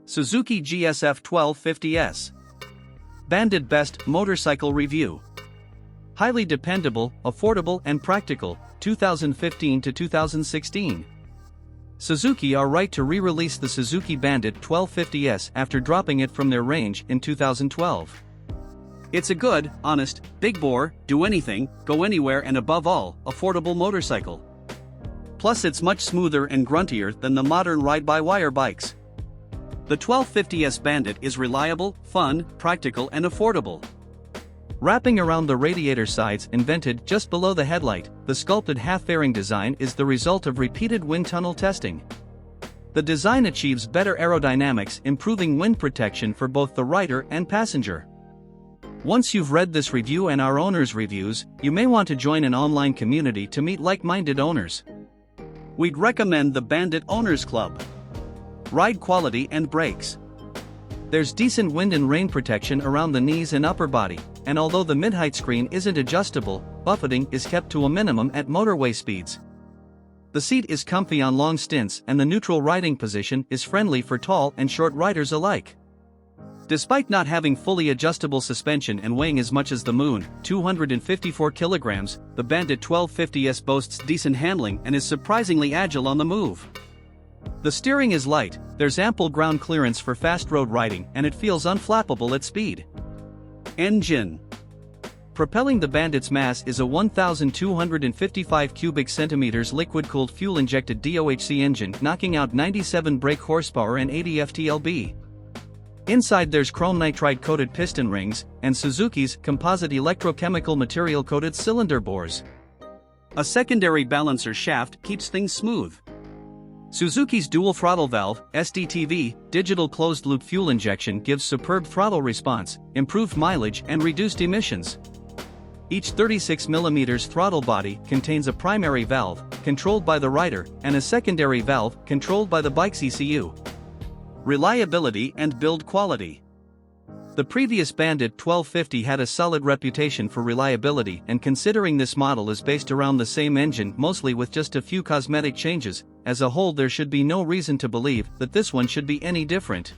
Suzuki GSF1250S. Bandit Best Motorcycle Review. Highly dependable, affordable and practical, 2015 to 2016. Suzuki are right to re-release the Suzuki Bandit 1250S after dropping it from their range in 2012. It's a good, honest, big bore, do anything, go anywhere and above all, affordable motorcycle. Plus it's much smoother and gruntier than the modern ride-by-wire bikes. The 1250S Bandit is reliable, fun, practical and affordable. Wrapping around the radiator sides invented just below the headlight, the sculpted half-fairing design is the result of repeated wind tunnel testing. The design achieves better aerodynamics, improving wind protection for both the rider and passenger. Once you've read this review and our owners' reviews, you may want to join an online community to meet like-minded owners. We'd recommend the Bandit Owners Club. Ride quality and brakes. There's decent wind and rain protection around the knees and upper body, and although the mid-height screen isn't adjustable, buffeting is kept to a minimum at motorway speeds. The seat is comfy on long stints and the neutral riding position is friendly for tall and short riders alike. Despite not having fully adjustable suspension and weighing as much as the Moon, 254 kilograms, the Bandit 1250S boasts decent handling and is surprisingly agile on the move. The steering is light, there's ample ground clearance for fast road riding and it feels unflappable at speed. Engine. Propelling the Bandit's mass is a 1,255 cubic centimeters liquid-cooled fuel-injected DOHC engine knocking out 97 brake horsepower and 80 FTLB. Inside there's chrome nitride-coated piston rings, and Suzuki's composite electrochemical material-coated cylinder bores. A secondary balancer shaft keeps things smooth. Suzuki's dual throttle valve, SDTV, digital closed-loop fuel injection gives superb throttle response, improved mileage and reduced emissions. Each 36mm throttle body contains a primary valve, controlled by the rider, and a secondary valve, controlled by the bike's ECU. Reliability and build quality. The previous Bandit 1250 had a solid reputation for reliability, and considering this model is based around the same engine mostly with just a few cosmetic changes, as a whole there should be no reason to believe that this one should be any different.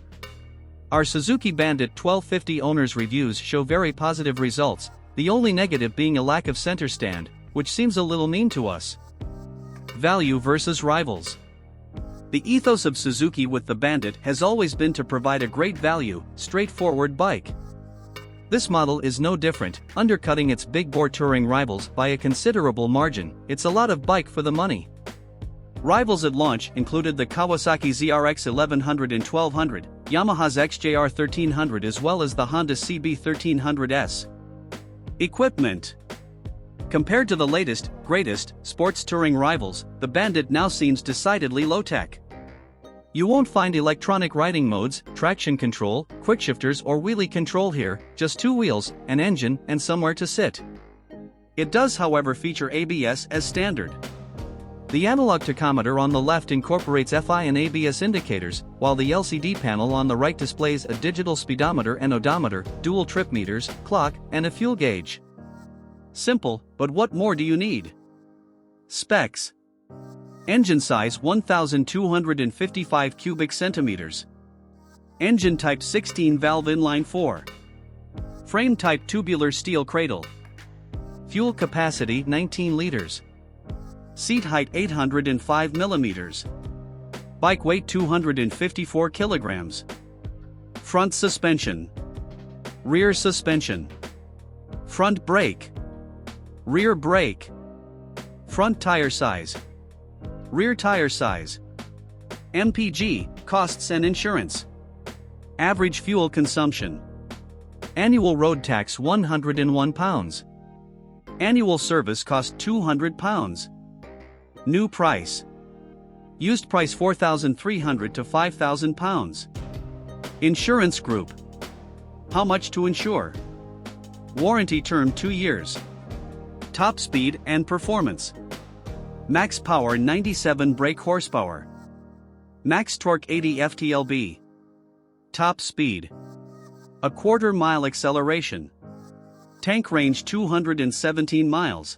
Our Suzuki Bandit 1250 owners' reviews show very positive results, the only negative being a lack of center stand, which seems a little mean to us. Value versus rivals. The ethos of Suzuki with the Bandit has always been to provide a great value, straightforward bike. This model is no different, undercutting its big-bore touring rivals by a considerable margin. It's a lot of bike for the money. Rivals at launch included the Kawasaki ZRX 1100 and 1200, Yamaha's XJR 1300 as well as the Honda CB 1300S. Equipment. Compared to the latest, greatest, sports touring rivals, the Bandit now seems decidedly low-tech. You won't find electronic riding modes, traction control, quickshifters or wheelie control here, just two wheels, an engine, and somewhere to sit. It does however feature ABS as standard. The analog tachometer on the left incorporates FI and ABS indicators, while the LCD panel on the right displays a digital speedometer and odometer, dual trip meters, clock, and a fuel gauge. Simple, but what more do you need? Specs. Engine size 1,255 cubic centimeters. Engine type 16-valve inline 4. Frame type tubular steel cradle. Fuel capacity 19 liters. Seat height 805 millimeters. Bike weight 254 kilograms. Front suspension. Rear suspension. Front brake. Rear brake. Front tire size. Rear tire size. MPG, costs and insurance. Average fuel consumption. Annual road tax £101. Annual service cost £200. New price. Used price £4,300 to £5,000. Insurance group. How much to insure? Warranty term 2 years. Top speed and performance. Max power 97 brake horsepower. Max torque 80 FTLB. Top speed. A quarter-mile acceleration. Tank range 217 miles.